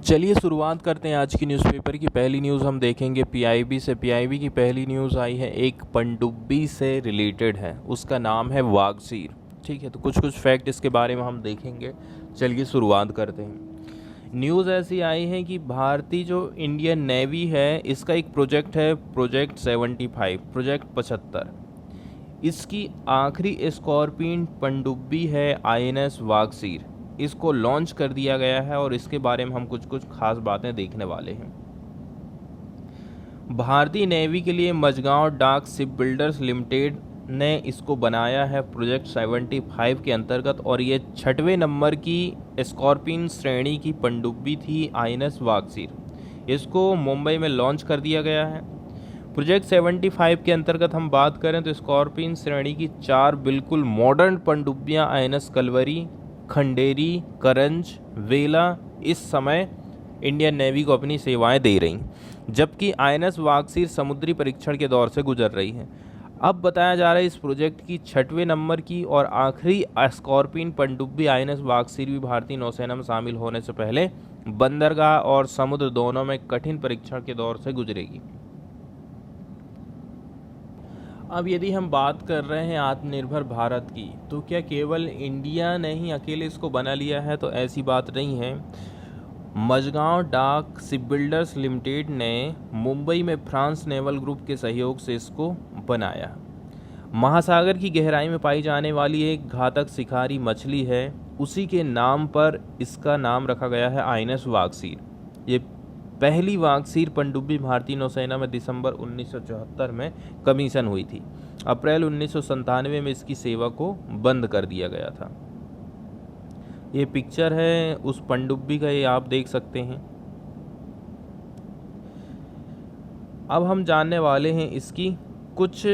चलिए शुरुआत करते हैं आज की न्यूज़पेपर की। पहली न्यूज़ हम देखेंगे पीआईबी से। पीआईबी की पहली न्यूज़ आई है, एक पनडुब्बी से रिलेटेड है, उसका नाम है वागसीर। ठीक है, तो कुछ फैक्ट इसके बारे में हम देखेंगे। चलिए शुरुआत करते हैं। न्यूज़ ऐसी आई है कि भारतीय जो इंडियन नेवी है, इसका एक प्रोजेक्ट है, प्रोजेक्ट 75, प्रोजेक्ट 75। इसकी आखिरी स्कॉर्पियन पनडुब्बी है आईएनएस वागसीर। इसको लॉन्च कर दिया गया है और इसके बारे में हम कुछ खास बातें देखने वाले हैं। भारतीय नेवी के लिए मझगांव डाक शिप बिल्डर्स लिमिटेड ने इसको बनाया है प्रोजेक्ट 75 के अंतर्गत, और ये 6वें नंबर की स्कॉर्पियन श्रेणी की पनडुब्बी थी आईएनएस वागसीर। इसको मुंबई में लॉन्च कर दिया गया है। प्रोजेक्ट 75 के अंतर्गत हम बात करें तो स्कॉर्पियन श्रेणी की 4 बिल्कुल मॉडर्न पनडुब्बियां आईएनएस कलवरी, खंडेरी, करंज, वेला इस समय इंडियन नेवी को अपनी सेवाएं दे रही, जबकि आईएनएस वागसीर समुद्री परीक्षण के दौर से गुजर रही है। अब बताया जा रहा है इस प्रोजेक्ट की 6वें नंबर की और आखिरी स्कॉर्पियन पनडुब्बी आईएनएस वागसीर भी भारतीय नौसेना में शामिल होने से पहले बंदरगाह और समुद्र दोनों में कठिन परीक्षण के दौर से गुजरेगी। अब यदि हम बात कर रहे हैं आत्मनिर्भर भारत की, तो क्या केवल इंडिया ने ही अकेले इसको बना लिया है? तो ऐसी बात नहीं है। मझगांव डाक शिप बिल्डर्स लिमिटेड ने मुंबई में फ्रांस नेवल ग्रुप के सहयोग से इसको बनाया। महासागर की गहराई में पाई जाने वाली एक घातक शिकारी मछली है, उसी के नाम पर इसका नाम रखा गया है आईएनएस वागसीर। ये पहली वागसीर पनडुब्बी भारतीय नौसेना में दिसंबर 1974 में कमीशन हुई थी। अप्रैल 1997 में इसकी सेवा को बंद कर दिया गया था। ये पिक्चर है उस पनडुब्बी का, ये आप देख सकते हैं। अब हम जानने वाले हैं इसकी कुछ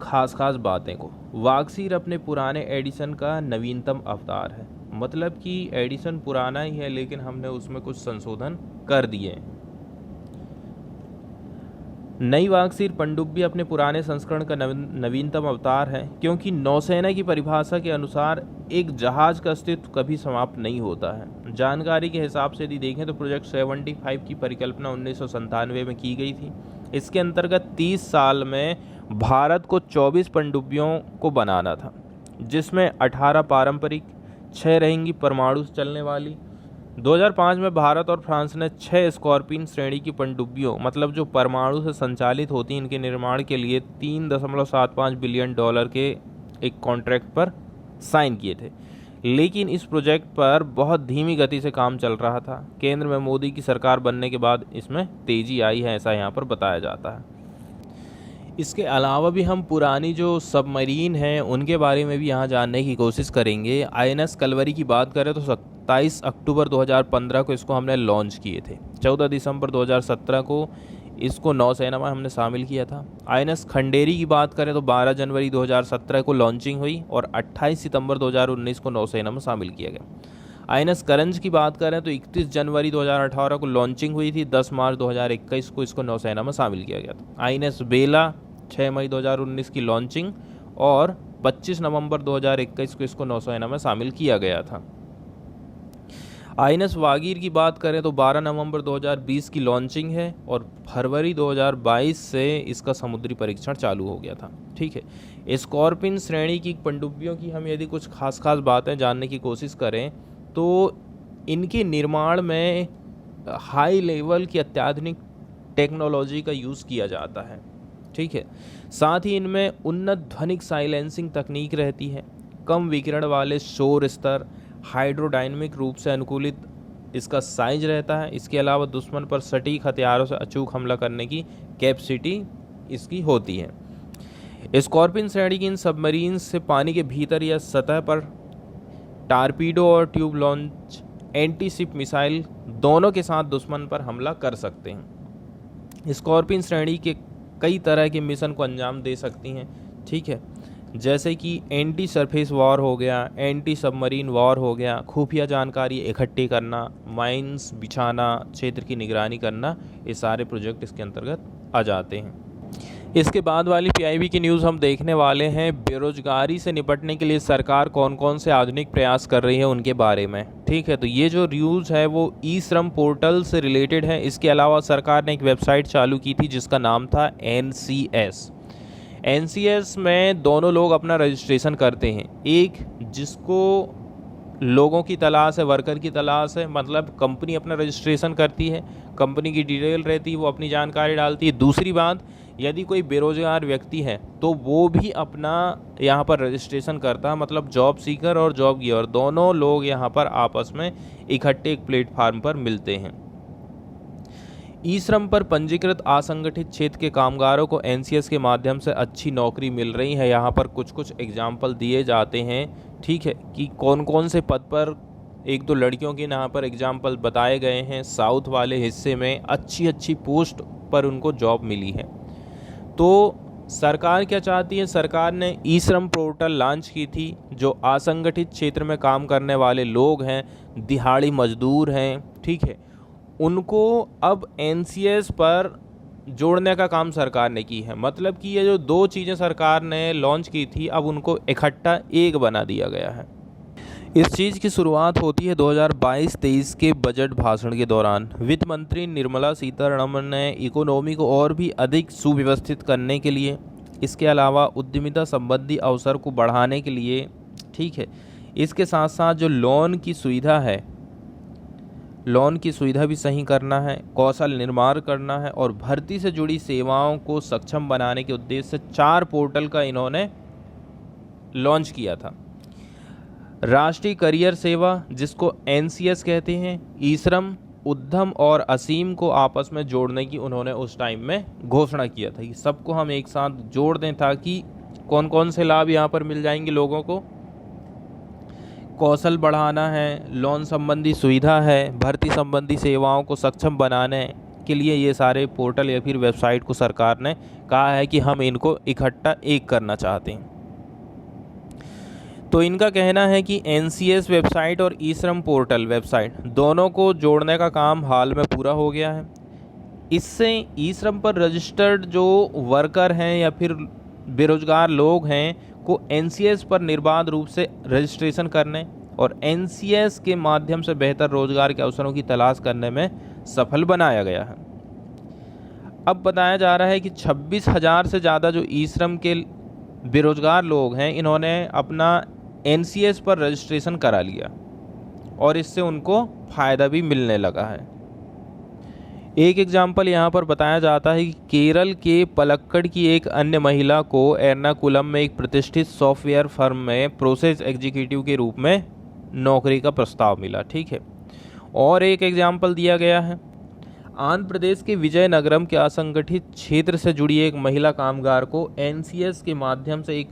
खास बातें को। वागसीर अपने पुराने एडिशन का नवीनतम अवतार है, मतलब कि एडिशन पुराना ही है लेकिन हमने उसमें कुछ संशोधन कर दिए हैं। नई वागसीर पनडुब्बी अपने पुराने संस्करण का नवीनतम अवतार है, क्योंकि नौसेना की परिभाषा के अनुसार एक जहाज का अस्तित्व कभी समाप्त नहीं होता है। जानकारी के हिसाब से यदि देखें तो प्रोजेक्ट 75 की परिकल्पना 1997 में की गई थी। इसके अंतर्गत 30 साल में भारत को 24 पनडुब्बियों को बनाना था, जिसमें 18 पारंपरिक, 6 रहेंगी परमाणु से चलने वाली। 2005 में भारत और फ्रांस ने 6 स्कॉर्पियन श्रेणी की पनडुब्बियों, मतलब जो परमाणु से संचालित होती हैं, इनके निर्माण के लिए $3.75 बिलियन के एक कॉन्ट्रैक्ट पर साइन किए थे। लेकिन इस प्रोजेक्ट पर बहुत धीमी गति से काम चल रहा था। केंद्र में मोदी की सरकार बनने के बाद इसमें तेजी आई है, ऐसा यहाँ पर बताया जाता है। इसके अलावा भी हम पुरानी जो सबमरीन हैं उनके बारे में भी यहाँ जानने की कोशिश करेंगे। आईएनएस कलवरी की बात करें तो 27 अक्टूबर 2015 को इसको हमने लॉन्च किए थे। 14 दिसंबर 2017 को इसको नौसेना में हमने शामिल किया था। आईएनएस खंडेरी की बात करें तो 12 जनवरी 2017 को लॉन्चिंग हुई और 28 सितंबर 2019 को नौसेना में शामिल किया गया। आईएनएस करंज की बात करें तो 31 जनवरी 2018 को लॉन्चिंग हुई थी। 10 मार्च 2021 को इसको नौसेना में शामिल किया गया था। आईएनएस बेला 6 मई 2019 की लॉन्चिंग और 25 नवंबर 2021 को इसको नौसेना में शामिल किया गया था। आईएनएस वागीर की बात करें तो 12 नवंबर 2020 की लॉन्चिंग है और फरवरी 2022 से इसका समुद्री परीक्षण चालू हो गया था। ठीक है, स्कॉर्पियन श्रेणी की पनडुब्बियों की हम यदि कुछ खास बातें जानने की कोशिश करें तो इनके निर्माण में हाई लेवल की अत्याधुनिक टेक्नोलॉजी का यूज़ किया जाता है। ठीक है, साथ ही इनमें उन्नत ध्वनिक साइलेंसिंग तकनीक रहती है, कम विकिरण वाले शोर स्तर, हाइड्रोडायनामिक रूप से अनुकूलित इसका साइज रहता है। इसके अलावा दुश्मन पर सटीक हथियारों से अचूक हमला करने की कैपेसिटी इसकी होती है। स्कॉर्पियन श्रेणी की इन सबमरीन से पानी के भीतर या सतह पर टारपीडो और tube launch anti ship missile दोनों के साथ दुश्मन पर हमला कर सकते हैं। स्कॉर्पियन श्रेणी के कई तरह के मिशन को अंजाम दे सकती हैं। ठीक है, जैसे कि एंटी सरफेस वॉर हो गया, एंटी सबमरीन वॉर हो गया, खुफिया जानकारी इकट्ठी करना, माइंस बिछाना, क्षेत्र की निगरानी करना, ये सारे प्रोजेक्ट इसके अंतर्गत आ जाते हैं। इसके बाद वाली पीआईबी की न्यूज़ हम देखने वाले हैं बेरोजगारी से निपटने के लिए सरकार कौन कौन से आधुनिक प्रयास कर रही है उनके बारे में। ठीक है, तो ये जो न्यूज़ है वो ई श्रम पोर्टल से रिलेटेड है। इसके अलावा सरकार ने एक वेबसाइट चालू की थी जिसका नाम था एनसीएस। एनसीएस में दोनों लोग अपना रजिस्ट्रेशन करते हैं, एक जिसको लोगों की तलाश है, वर्कर की तलाश है, मतलब कंपनी अपना रजिस्ट्रेशन करती है, कंपनी की डिटेल रहती है, वो अपनी जानकारी डालती है। दूसरी बात, यदि कोई बेरोजगार व्यक्ति है तो वो भी अपना यहाँ पर रजिस्ट्रेशन करता है, मतलब जॉब सीकर और जॉब गिवर दोनों लोग यहाँ पर आपस में इकट्ठे एक प्लेटफार्म पर मिलते हैं। ई श्रम पर पंजीकृत असंगठित क्षेत्र के कामगारों को एनसीएस के माध्यम से अच्छी नौकरी मिल रही है। यहाँ पर कुछ कुछ एग्जाम्पल दिए जाते हैं, ठीक है, कि कौन कौन से पद पर, एक दो लड़कियों के यहाँ पर एग्जाम्पल बताए गए हैं। साउथ वाले हिस्से में अच्छी अच्छी पोस्ट पर उनको जॉब मिली है। तो सरकार क्या चाहती है, सरकार ने ई श्रम पोर्टल लॉन्च की थी। जो असंगठित क्षेत्र में काम करने वाले लोग हैं, दिहाड़ी मजदूर हैं, ठीक है, उनको अब एनसीएस पर जोड़ने का काम सरकार ने की है। मतलब कि ये जो दो चीज़ें सरकार ने लॉन्च की थी, अब उनको इकट्ठा एक बना दिया गया है। इस चीज़ की शुरुआत होती है 2022-23 के बजट भाषण के दौरान। वित्त मंत्री निर्मला सीतारमण ने इकोनॉमी को और भी अधिक सुव्यवस्थित करने के लिए, इसके अलावा उद्यमिता संबंधी अवसर को बढ़ाने के लिए, ठीक है, इसके साथ साथ जो लोन की सुविधा है, लोन की सुविधा भी सही करना है, कौशल निर्माण करना है और भर्ती से जुड़ी सेवाओं को सक्षम बनाने के उद्देश्य से 4 पोर्टल का इन्होंने लॉन्च किया था। राष्ट्रीय करियर सेवा, जिसको एनसीएस कहते हैं, ई श्रम, उद्यम और असीम को आपस में जोड़ने की उन्होंने उस टाइम में घोषणा किया था कि सबको हम एक साथ जोड़ दें ताकि कौन कौन से लाभ यहाँ पर मिल जाएंगे लोगों को। कौशल बढ़ाना है, लोन संबंधी सुविधा है, भर्ती संबंधी सेवाओं को सक्षम बनाने के लिए ये सारे पोर्टल या फिर वेबसाइट को सरकार ने कहा है कि हम इनको इकट्ठा एक करना चाहते हैं। तो इनका कहना है कि एनसीएस वेबसाइट और ई श्रम पोर्टल वेबसाइट दोनों को जोड़ने का काम हाल में पूरा हो गया है। इससे ई श्रम पर रजिस्टर्ड जो वर्कर हैं या फिर बेरोजगार लोग हैं को एनसीएस पर निर्बाध रूप से रजिस्ट्रेशन करने और एनसीएस के माध्यम से बेहतर रोजगार के अवसरों की तलाश करने में सफल बनाया गया है। अब बताया जा रहा है कि 26,000 से ज़्यादा जो ई श्रम के बेरोजगार लोग हैं, इन्होंने अपना एनसीएस पर रजिस्ट्रेशन करा लिया और इससे उनको फ़ायदा भी मिलने लगा है। एक एग्जाम्पल यहाँ पर बताया जाता है कि केरल के पलक्कड़ की एक अन्य महिला को एर्नाकुलम में एक प्रतिष्ठित सॉफ्टवेयर फर्म में प्रोसेस एग्जीक्यूटिव के रूप में नौकरी का प्रस्ताव मिला, ठीक है। और एक एग्जाम्पल दिया गया है, आंध्र प्रदेश के विजयनगरम के असंगठित क्षेत्र से जुड़ी एक महिला कामगार को एनसीएस के माध्यम से एक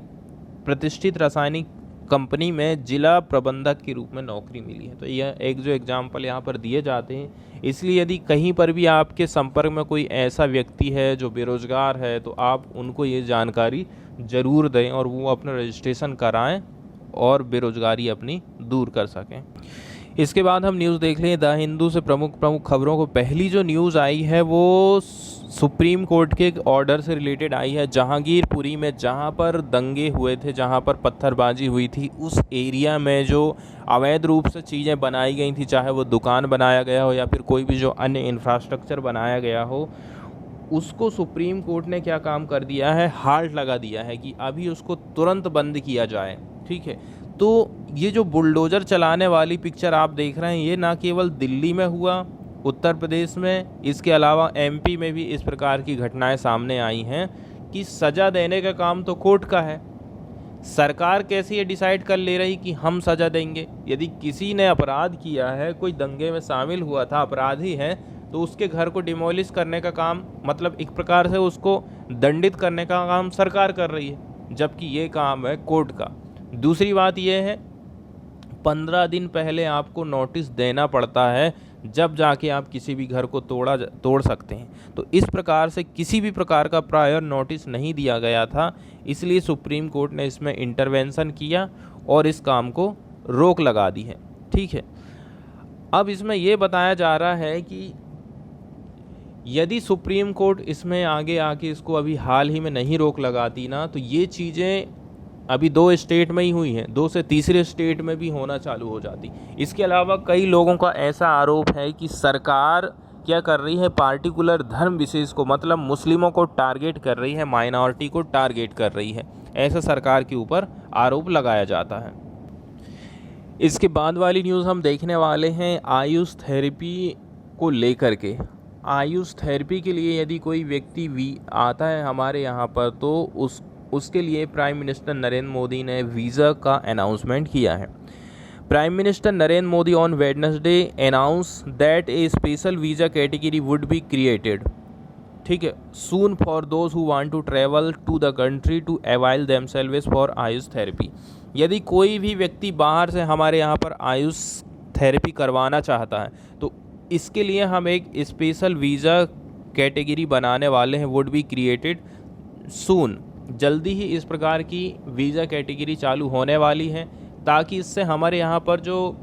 प्रतिष्ठित रासायनिक कंपनी में जिला प्रबंधक के रूप में नौकरी मिली है। तो यह एक जो एग्जाम्पल यहाँ पर दिए जाते हैं। इसलिए यदि कहीं पर भी आपके संपर्क में कोई ऐसा व्यक्ति है जो बेरोजगार है तो आप उनको ये जानकारी ज़रूर दें और वो अपना रजिस्ट्रेशन कराएं और बेरोजगारी अपनी दूर कर सकें। इसके बाद हम न्यूज़ देख लें द हिंदू से प्रमुख खबरों को। पहली जो न्यूज़ आई है वो सुप्रीम कोर्ट के एक ऑर्डर से रिलेटेड आई है। जहांगीरपुरी में जहां पर दंगे हुए थे, जहां पर पत्थरबाजी हुई थी, उस एरिया में जो अवैध रूप से चीज़ें बनाई गई थी, चाहे वो दुकान बनाया गया हो या फिर कोई भी जो अन्य इंफ्रास्ट्रक्चर बनाया गया हो, उसको सुप्रीम कोर्ट ने क्या काम कर दिया है, हाल्ट लगा दिया है कि अभी उसको तुरंत बंद किया जाए, ठीक है। तो ये जो बुलडोज़र चलाने वाली पिक्चर आप देख रहे हैं, ये ना केवल दिल्ली में हुआ, उत्तर प्रदेश में, इसके अलावा एमपी में भी इस प्रकार की घटनाएं सामने आई हैं कि सज़ा देने का काम तो कोर्ट का है। सरकार कैसे ये डिसाइड कर ले रही कि हम सज़ा देंगे? यदि किसी ने अपराध किया है, कोई दंगे में शामिल हुआ था, अपराधी है, तो उसके घर को डिमोलिश करने का काम, मतलब एक प्रकार से उसको दंडित करने का काम सरकार कर रही है, जबकि ये काम है कोर्ट का। दूसरी बात यह है, 15 दिन पहले आपको नोटिस देना पड़ता है, जब जाके आप किसी भी घर को तोड़ सकते हैं। तो इस प्रकार से किसी भी प्रकार का प्रायर नोटिस नहीं दिया गया था, इसलिए सुप्रीम कोर्ट ने इसमें इंटरवेंशन किया और इस काम को रोक लगा दी है, ठीक है। अब इसमें यह बताया जा रहा है कि यदि सुप्रीम कोर्ट इसमें आगे आके इसको अभी हाल ही में नहीं रोक लगाती ना, तो ये चीज़ें अभी 2 स्टेट में ही हुई हैं, 2 से तीसरे स्टेट में भी होना चालू हो जाती। इसके अलावा कई लोगों का ऐसा आरोप है कि सरकार क्या कर रही है, पार्टिकुलर धर्म विशेष को, मतलब मुस्लिमों को टारगेट कर रही है, माइनॉरिटी को टारगेट कर रही है, ऐसा सरकार के ऊपर आरोप लगाया जाता है। इसके बाद वाली न्यूज़ हम देखने वाले हैं आयुष थेरेपी को लेकर के। आयुष थेरेपी के लिए यदि कोई व्यक्ति आता है हमारे यहाँ पर, तो उसके लिए प्राइम मिनिस्टर नरेंद्र मोदी ने वीज़ा का अनाउंसमेंट किया है। Prime minister Narendra Modi on Wednesday announce that a special visa category would be created, ठीक है, soon for those who want to travel to the country to avail themselves for Ayush therapy. यदि कोई भी व्यक्ति बाहर से हमारे यहाँ पर आयुष थेरेपी करवाना चाहता है, तो इसके लिए हम एक स्पेशल वीज़ा कैटेगरी बनाने वाले हैं, वुड बी क्रिएटेड सून। जल्दी ही इस प्रकार की वीज़ा कैटेगरी चालू होने वाली है, ताकि इससे हमारे यहाँ पर जो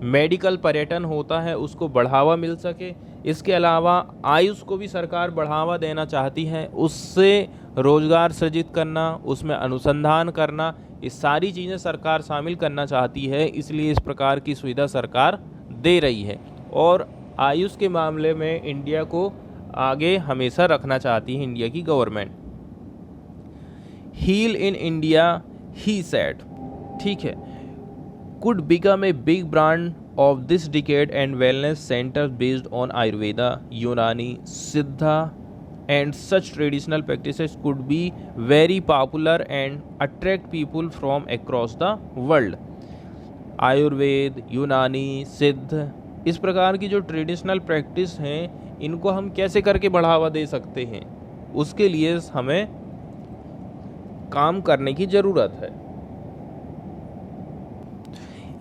मेडिकल पर्यटन होता है उसको बढ़ावा मिल सके। इसके अलावा आयुष को भी सरकार बढ़ावा देना चाहती है, उससे रोज़गार सृजित करना, उसमें अनुसंधान करना, ये सारी चीज़ें सरकार शामिल करना चाहती है, इसलिए इस प्रकार की सुविधा सरकार दे रही है। और आयुष के मामले में इंडिया को आगे हमेशा रखना चाहती है इंडिया की government. Heal in India he said, ठीक है, could become a big brand of this decade and wellness centers based on Ayurveda, Unani, Siddha and such traditional practices could be very popular and attract people from across the world. Ayurveda, यूनानी, सिद्ध, इस प्रकार की जो traditional practice हैं, इनको हम कैसे करके बढ़ावा दे सकते हैं, उसके लिए हमें काम करने की ज़रूरत है।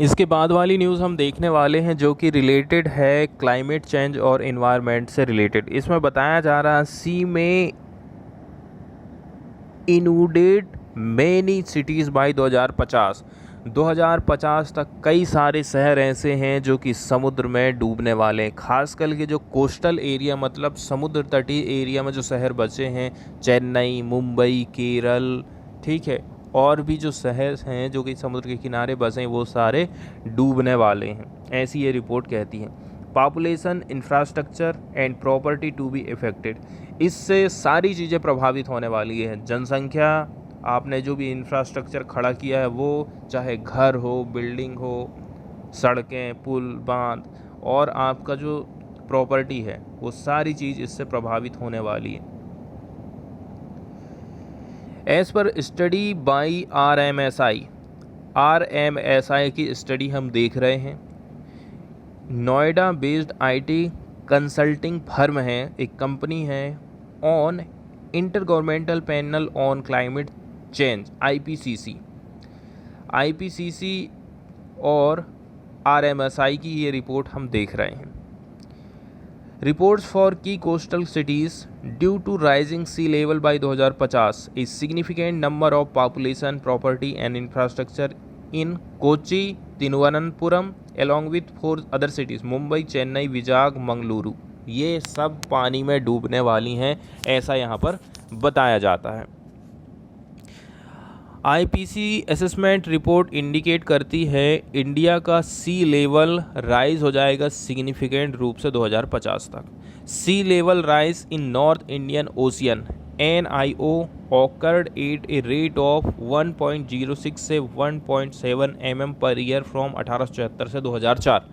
इसके बाद वाली न्यूज़ हम देखने वाले हैं जो कि रिलेटेड है क्लाइमेट चेंज और इन्वायरमेंट से रिलेटेड। इसमें बताया जा रहा है सी में इनूडेड मैनी सिटीज़ बाय 2050 तक कई सारे शहर ऐसे हैं जो कि समुद्र में डूबने वाले हैं। खासकर के जो कोस्टल एरिया, मतलब समुद्र तटीय एरिया में जो शहर बचे हैं, चेन्नई, मुंबई, केरल, ठीक है, और भी जो शहर हैं जो कि समुद्र के किनारे बसे हैं, वो सारे डूबने वाले हैं, ऐसी ये रिपोर्ट कहती है। Population, infrastructure and property to be affected, इससे सारी चीज़ें प्रभावित होने वाली है। जनसंख्या, आपने जो भी इंफ्रास्ट्रक्चर खड़ा किया है, वो चाहे घर हो, बिल्डिंग हो, सड़कें, पुल, बांध, और आपका जो प्रॉपर्टी है, वो सारी चीज़ इससे प्रभावित होने वाली है। As per study by RMSI की स्टडी हम देख रहे हैं। Noida based IT consulting firm है, एक कंपनी है, on intergovernmental panel on climate change IPCC और RMSI की ये रिपोर्ट हम देख रहे हैं। Reports for key coastal cities due to rising sea level by 2050 a significant number of population, property and infrastructure in Kochi, Thiruvananthapuram along with 4 other cities Mumbai, Chennai, Vizag, Mangaluru, ये सब पानी में डूबने वाली हैं, ऐसा यहाँ पर बताया जाता है। IPCC असेसमेंट रिपोर्ट इंडिकेट करती है इंडिया का सी लेवल राइज हो जाएगा सिग्निफिकेंट रूप से 2050 तक। Sea level rise in North Indian Ocean NIO occurred at a rate of 1.06 से 1.7 mm पर ईयर फ्रॉम 1874 से 2004।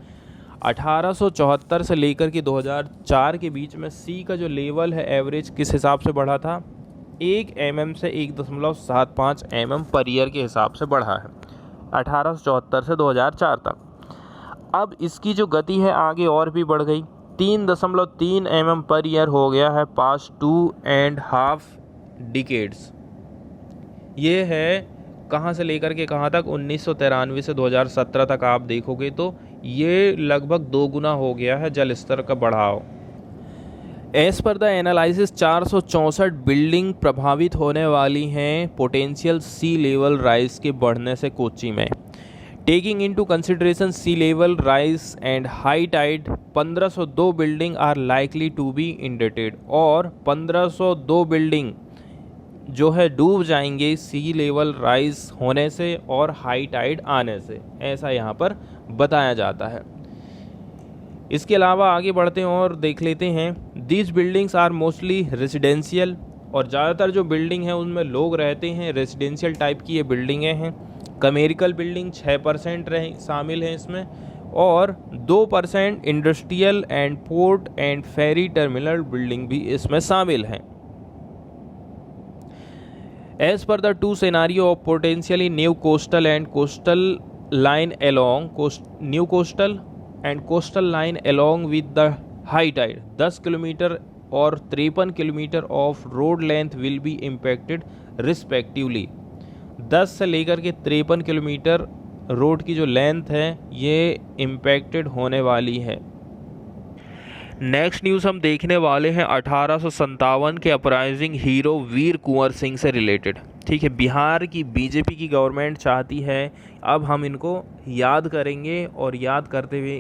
1874 से लेकर के 2004 के बीच में सी का जो लेवल है एवरेज किस हिसाब से बढ़ा था, 1 mm से 1.75 mm पर ईयर के हिसाब से बढ़ा है 1874 से 2004 तक। अब इसकी जो गति है आगे और भी बढ़ गई, 3.3 mm पर ईयर हो गया है पास्ट 2.5 डिकेड्स। ये है कहाँ से लेकर के कहाँ तक, 1993 से 2017 तक आप देखोगे तो ये लगभग 2 गुना हो गया है जल स्तर का बढ़ाव। As per the analysis 464 building प्रभावित होने वाली हैं पोटेंशियल सी लेवल राइज के बढ़ने से कोच्चि में। Taking into consideration sea level rise and high tide 1502 building are likely to be inundated, और 1502 बिल्डिंग जो है डूब जाएंगे सी लेवल राइज होने से और हाई टाइड आने से, ऐसा यहाँ पर बताया जाता है। इसके अलावा आगे बढ़ते हैं और देख लेते हैं, these buildings are mostly residential, और ज़्यादातर जो बिल्डिंग है उनमें लोग रहते हैं, रेजिडेंशियल टाइप की ये बिल्डिंगें हैं। कमेरिकल बिल्डिंग 6% शामिल हैं इसमें, और 2% industrial and port and ferry terminal building भी इसमें शामिल हैं। As per the two scenario of potentially new coastal and coastal line along new coastal and coastal line along with the high tide 10 kilometre और 53 kilometre of road length will be impacted respectively. 10 से लेकर के 53 kilometre road की जो length है ये impacted होने वाली है। नेक्स्ट न्यूज़ हम देखने वाले हैं 1857 के अपराइजिंग हीरो वीर कुंवर सिंह से रिलेटेड। ठीक है, बिहार की बीजेपी की गवर्नमेंट चाहती है अब हम इनको याद करेंगे, और याद करते हुए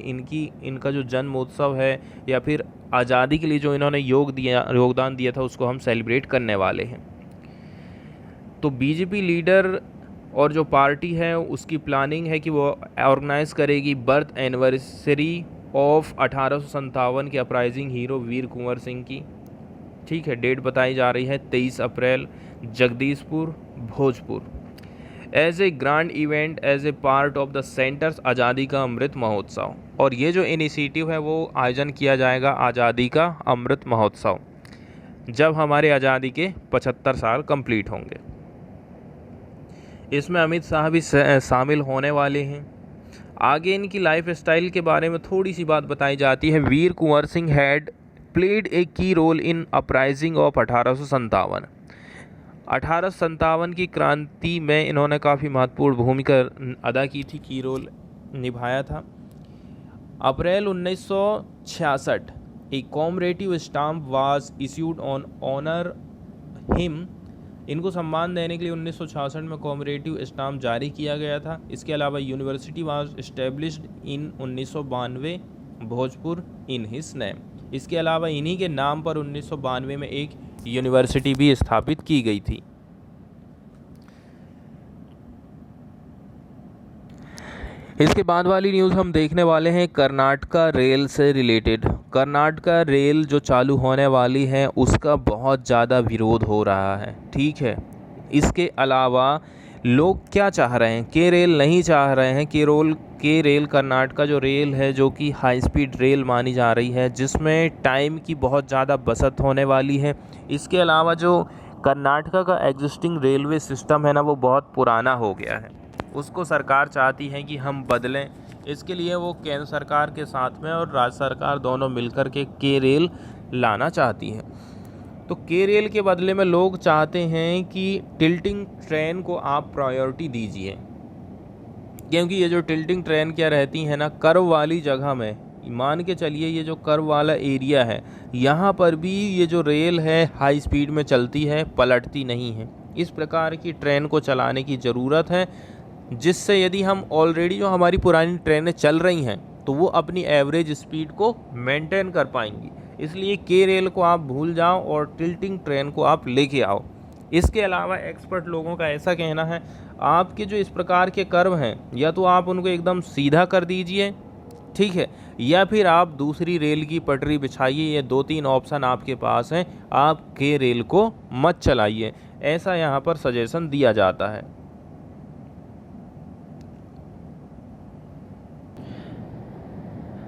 इनका जो जन्मोत्सव है या फिर आज़ादी के लिए जो इन्होंने योगदान दिया था उसको हम सेलिब्रेट करने वाले हैं। तो बीजेपी लीडर और जो पार्टी है उसकी प्लानिंग है कि वो ऑर्गेनाइज़ करेगी बर्थ एनिवर्सरी ऑफ 1857 के अपराइजिंग हीरो वीर कुंवर सिंह की। ठीक है, डेट बताई जा रही है 23 April, Jagdishpur, Bhojpur, as a grand event as a part of the centre's Azadi ka Amrit Mahotsav. और ये जो इनिशिएटिव है वो आयोजन किया जाएगा आज़ादी का अमृत महोत्सव जब हमारे आज़ादी के 75 साल कंप्लीट होंगे। इसमें अमित शाह भी शामिल होने वाले हैं। आगे इनकी लाइफ स्टाइल के बारे में थोड़ी सी बात बताई जाती है। वीर Kunwar Singh had played a की रोल इन अपराइजिंग ऑफ 1857। 1857 की क्रांति में इन्होंने काफ़ी महत्वपूर्ण भूमिका अदा की थी, की रोल निभाया था। April 1966 a commemorative stamp was issued on honour him. इनको सम्मान देने के लिए 1966 में कॉमरेटिव स्टाम्प जारी किया गया था। इसके अलावा university was established in 1992 Bhojpur in his name. इसके अलावा इन्हीं के नाम पर 1992 में एक यूनिवर्सिटी भी स्थापित की गई थी। इसके बाद वाली न्यूज़ हम देखने वाले हैं कर्नाटका रेल से रिलेटेड। कर्नाटका रेल जो चालू होने वाली है उसका बहुत ज़्यादा विरोध हो रहा है। ठीक है, इसके अलावा लोग क्या चाह रहे हैं, के रेल नहीं चाह रहे हैं। के रेल कर्नाटका जो रेल है जो कि हाई स्पीड रेल मानी जा रही है, जिसमें टाइम की बहुत ज़्यादा बचत होने वाली है। इसके अलावा जो कर्नाटका का एग्जिस्टिंग रेलवे सिस्टम है ना वो बहुत पुराना हो गया है, उसको सरकार चाहती है कि हम बदलें। इसके लिए वो केंद्र सरकार के साथ में और राज्य सरकार दोनों मिलकर के रेल लाना चाहती है। तो के रेल के बदले में लोग चाहते हैं कि टिल्टिंग ट्रेन को आप प्रायोरिटी दीजिए, क्योंकि ये जो टिल्टिंग ट्रेन क्या रहती है ना, कर्व वाली जगह में, मान के चलिए ये जो कर्व वाला एरिया है यहाँ पर भी ये जो रेल है हाई स्पीड में चलती है, पलटती नहीं है। इस प्रकार की ट्रेन को चलाने की ज़रूरत है, जिससे यदि हम ऑलरेडी जो हमारी पुरानी ट्रेनें चल रही हैं तो वो अपनी एवरेज स्पीड को मेंटेन कर पाएंगी। इसलिए के रेल को आप भूल जाओ और टिल्टिंग ट्रेन को आप लेके आओ। इसके अलावा एक्सपर्ट लोगों का ऐसा कहना है आपके जो इस प्रकार के कर्व हैं या तो आप उनको एकदम सीधा कर दीजिए, ठीक है, या फिर आप दूसरी रेल की पटरी बिछाइए। ये 2-3 ऑप्शन आपके पास हैं, आप के रेल को मत चलाइए, ऐसा यहाँ पर सजेशन दिया जाता है।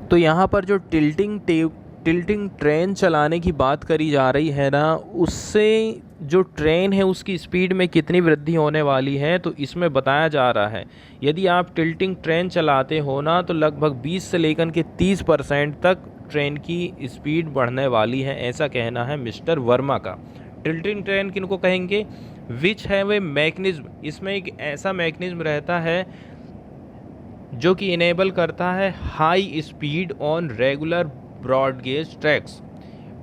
तो यहाँ पर जो टिल्टिंग ट्रेन चलाने की बात करी जा रही है ना, उससे जो ट्रेन है उसकी स्पीड में कितनी वृद्धि होने वाली है तो इसमें बताया जा रहा है यदि आप टिल्टिंग ट्रेन चलाते हो ना तो लगभग 20 से लेकर के 30% तक ट्रेन की स्पीड बढ़ने वाली है, ऐसा कहना है मिस्टर वर्मा का। टिल्टिंग ट्रेन किनको कहेंगे, विच है वे मैकेनिज्म, इसमें एक ऐसा मैकेनिज्म रहता है जो कि इनेबल करता है high speed on regular broad gauge tracks,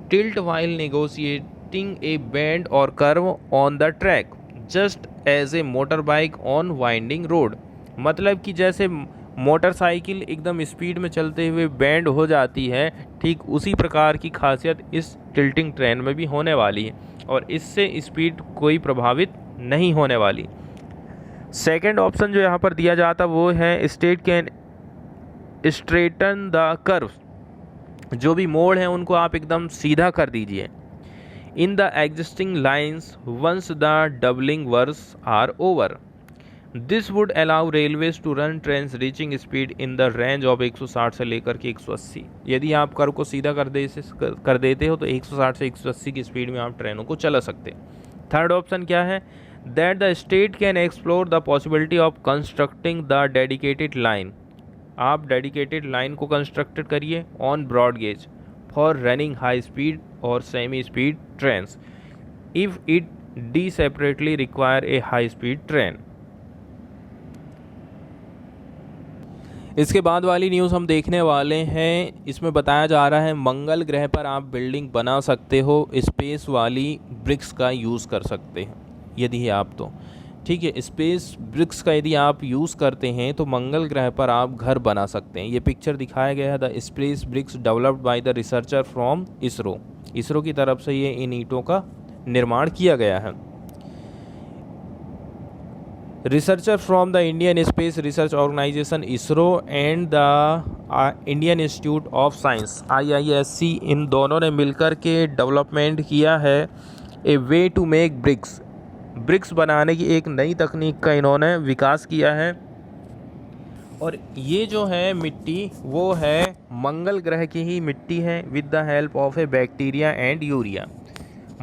tilt while negotiating a bend और curve on the track, just as a motor bike on winding road. मतलब कि जैसे मोटरसाइकिल एकदम स्पीड में चलते हुए बैंड हो जाती है, ठीक उसी प्रकार की खासियत इस टिल्टिंग ट्रेन में भी होने वाली है और इससे स्पीड कोई प्रभावित नहीं होने वाली। सेकंड ऑप्शन जो यहाँ पर दिया जाता वो है state can straighten the curve, जो भी मोड़ हैं उनको आप एकदम सीधा कर दीजिए। In the existing lines once the doubling works are over, this would allow railways to run train reaching speed in the range of 160 से लेकर के 180। यदि आप कर्व को सीधा कर देते हो तो 160 से 180 की स्पीड में आप ट्रेनों को चला सकते। थर्ड ऑप्शन क्या है, that the state can explore the possibility of constructing the dedicated line, आप डेडिकेटेड लाइन को कंस्ट्रक्ट करिए on broad gauge for running high speed और semi speed trains if it desperately require a high speed train. इसके बाद वाली news हम देखने वाले हैं, इसमें बताया जा रहा है मंगल ग्रह पर आप बिल्डिंग बना सकते हो, स्पेस वाली ब्रिक्स का यूज़ कर सकते हैं यदि आप तो ठीक है, स्पेस ब्रिक्स का यदि आप यूज़ करते हैं तो मंगल ग्रह पर आप घर बना सकते हैं। ये पिक्चर दिखाया गया है the space bricks developed by the researcher from ISRO की तरफ से ये इन ईंटों का निर्माण किया गया है। Researcher from the Indian Space Research Organisation ISRO and the Indian Institute of Science IISc, इन दोनों ने मिलकर के डेवलपमेंट किया है a way to make bricks बनाने की एक नई तकनीक का इन्होंने विकास किया है। और ये जो है मिट्टी वो है मंगल ग्रह की ही मिट्टी है with the help of a bacteria and urea.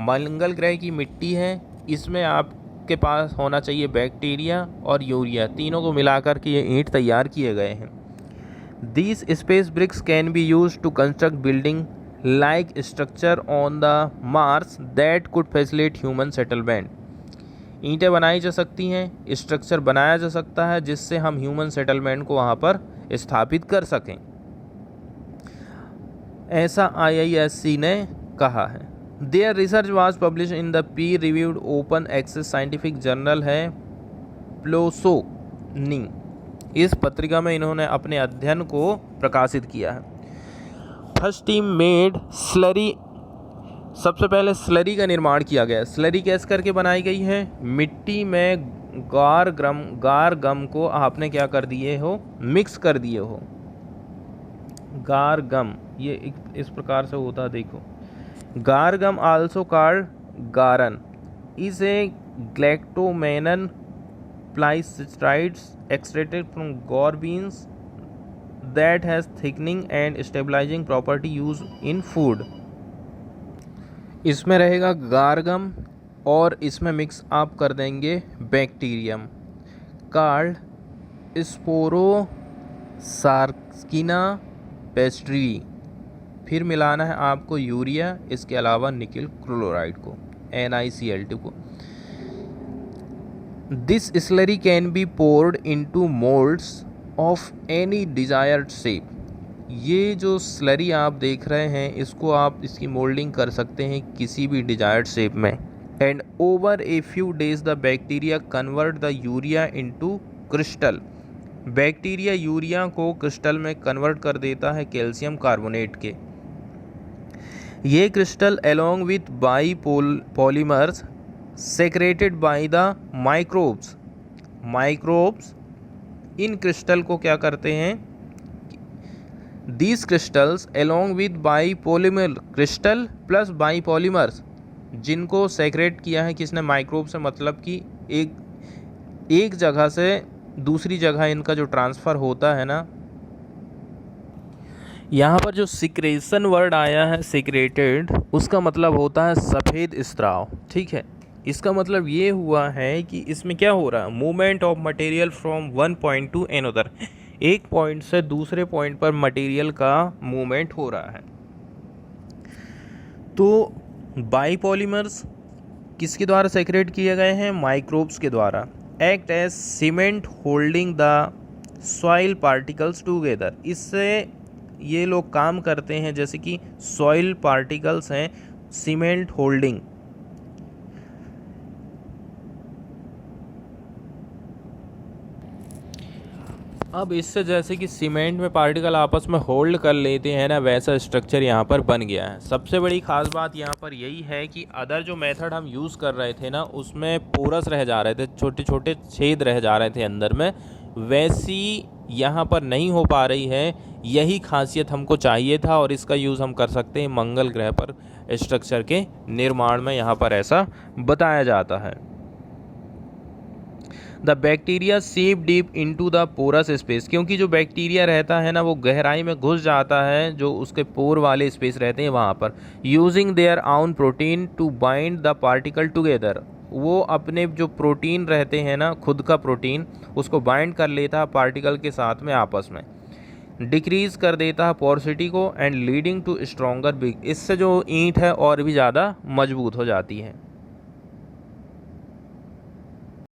मंगल ग्रह की मिट्टी है, इसमें आपके पास होना चाहिए बैक्टीरिया और यूरिया, तीनों को मिलाकर के ये ईंट तैयार किए गए हैं। These space bricks can be use to construct building like structure on the Mars that could facilitate human settlement, ईंटें बनाई जा सकती हैं, स्ट्रक्चर बनाया जा सकता है जिससे हम ह्यूमन सेटलमेंट को वहाँ पर स्थापित कर सकें, ऐसा IISc ने कहा है। Their research was publish in the peer reviewed open access scientific journal है प्लोसोनी, इस पत्रिका में इन्होंने अपने अध्ययन को प्रकाशित किया है। फर्स्ट टीम मेड स्लरी, सबसे पहले स्लरी का निर्माण किया गया। स्लरी कैसे करके बनाई गई है, मिट्टी में गार गम को आपने क्या कर दिए हो, मिक्स कर दिए हो। गार गम ये इस प्रकार से होता है, देखो guar gum also called guaran is a galactomannan polysaccharides extracted from guar beans that has thickening and stabilising property use in food. इसमें रहेगा गारगम और इसमें मिक्स आप कर देंगे बैक्टीरियम कार्ड स्पोरोसार्किना पेस्ट्री, फिर मिलाना है आपको यूरिया, इसके अलावा निकल क्लोराइड को NiCl2 को। This slurry can be poured into moulds of any desired shape, ये जो स्लरी आप देख रहे हैं इसको आप इसकी मोल्डिंग कर सकते हैं किसी भी डिजायर्ड शेप में। And over a few days the bacteria convert the urea into crystal, bacteria urea को क्रिस्टल में कन्वर्ट कर देता है कैल्शियम कार्बोनेट के। ये crystal along with by polymers secreted by the microbes in crystal को क्या करते हैं, These crystals along with bipolymer crystal plus bipolymers, जिनको सेक्रेट किया है किसने, माइक्रोब से, मतलब कि एक जगह से दूसरी जगह इनका जो ट्रांसफ़र होता है ना, यहाँ पर जो सिक्रेशन वर्ड आया है सेक्रेटेड, उसका मतलब होता है सफ़ेद स्त्राव, ठीक है। इसका मतलब ये हुआ है कि इसमें क्या हो रहा है, movement of material from one point two another, एक पॉइंट से दूसरे पॉइंट पर मटेरियल का मूवमेंट हो रहा है। तो बाइपॉलीमर्स किसके द्वारा सेक्रेट किए गए हैं, माइक्रोब्स के द्वारा। Act as cement holding the soil particles together, इससे ये लोग काम करते हैं जैसे कि सॉइल पार्टिकल्स हैं, सीमेंट होल्डिंग। अब इससे जैसे कि सीमेंट में पार्टिकल आपस में होल्ड कर लेते हैं ना, वैसा स्ट्रक्चर यहाँ पर बन गया है। सबसे बड़ी खास बात यहाँ पर यही है कि अदर जो मेथड हम यूज़ कर रहे थे ना, उसमें पोरस रह जा रहे थे, छोटे छोटे छेद रह जा रहे थे अंदर में, वैसी यहाँ पर नहीं हो पा रही है। यही खासियत हमको चाहिए था और इसका यूज़ हम कर सकते हैं मंगल ग्रह पर स्ट्रक्चर के निर्माण में, यहाँ पर ऐसा बताया जाता है। The bacteria seep deep into the porous space, क्योंकि जो बैक्टीरिया रहता है ना वो गहराई में घुस जाता है, जो उसके पोर वाले स्पेस रहते हैं वहाँ पर, using their own protein to bind the particle together. वो अपने जो प्रोटीन रहते हैं ना, खुद का प्रोटीन, उसको बाइंड कर लेता है पार्टिकल के साथ में आपस में, डिक्रीज कर देता है पोरोसिटी को, and leading to stronger big. इससे जो ईंट है और भी ज़्यादा मजबूत हो जाती है।